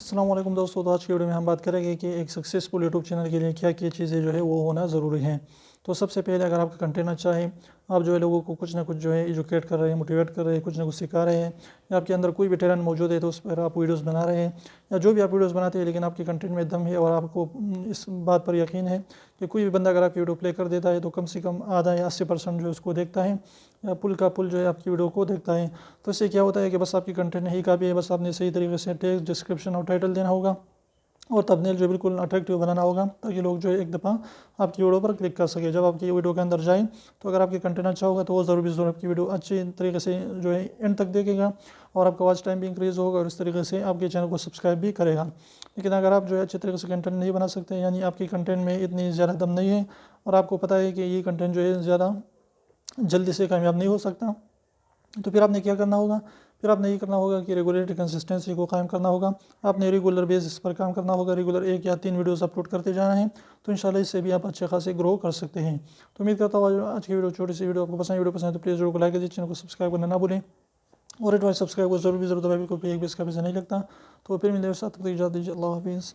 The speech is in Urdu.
السلام علیکم دوستو، تو آج کی ویڈیو میں ہم بات کریں گے کہ ایک سکسیزفل یوٹیوب چینل کے لیے کیا کیا چیزیں جو ہے وہ ہونا ضروری ہیں۔ تو سب سے پہلے اگر آپ کا کنٹینٹ اچھا ہے، آپ جو ہے لوگوں کو کچھ نہ کچھ جو ہے ایجوکیٹ کر رہے ہیں، موٹیویٹ کر رہے ہیں، کچھ نہ کچھ سکھا رہے ہیں، یا آپ کے اندر کوئی بھی ٹیلنٹ موجود ہے تو اس پر آپ ویڈیوز بنا رہے ہیں، یا جو بھی آپ ویڈیوز بناتے ہیں لیکن آپ کے کنٹینٹ میں دم ہے اور آپ کو اس بات پر یقین ہے کہ کوئی بھی بندہ اگر آپ کی ویڈیو پلے کر دیتا ہے تو کم سے کم آدھا یا 80% جو ہے اس کو دیکھتا ہے، یا پل کا پل جو ہے آپ کی ویڈیو کو دیکھتا ہے۔ تو اس سے کیا ہوتا ہے کہ بس آپ کی کنٹینٹ نہیں کافی ہے، بس آپ نے صحیح طریقے سے ٹیکسٹ، ڈسکرپشن اور ٹائٹل دینا ہوگا اور تبنیل جو بالکل اٹریکٹیو بنانا ہوگا تاکہ لوگ جو ہے ایک دفعہ آپ کی ویڈیو پر کلک کر سکے۔ جب آپ کی ویڈیو کے اندر جائیں تو اگر آپ کی کنٹینٹ اچھا ہوگا تو وہ ضرور آپ کی ویڈیو اچھی طریقے سے جو ہے اینڈ تک دیکھے گا اور آپ کا واچ ٹائم بھی انکریز ہوگا اور اس طریقے سے آپ کے چینل کو سبسکرائب بھی کرے گا۔ لیکن اگر آپ جو ہے اچھی طریقے سے کنٹینٹ نہیں بنا سکتے، یعنی آپ کی کنٹینٹ میں اتنی زیادہ دم نہیں ہے اور آپ کو پتہ ہے کہ یہ کنٹینٹ جو ہے زیادہ جلدی سے کامیاب نہیں ہو سکتا، تو پھر آپ نے کیا کرنا ہوگا؟ پھر آپ نے یہ کرنا ہوگا کہ ریگولیرٹی، کنسسٹنسی کو قائم کرنا ہوگا۔ آپ نے ریگولر بیسس پر کام کرنا ہوگا، ریگولر 1 یا 3 ویڈیوز اپلوڈ کرتے جانا ہے، تو انشاءاللہ اس سے بھی آپ اچھے خاصے گرو کر سکتے ہیں۔ تو امید کرتا ہوں آج کی ویڈیو چھوٹی سی ویڈیو آپ کو پسند ہے تو پلیز ویڈیو کو لائک کر دیجیے، چینل کو سبسکرائب کرنا نہ بھولیں اور سبسکرائب کو ضرور دبائیں، کوئی بھی اس کا پیسہ نہیں لگتا۔ تو پھر ملتے ہیں، ساتھ تک اجازت دیجیے، اللہ حافظ۔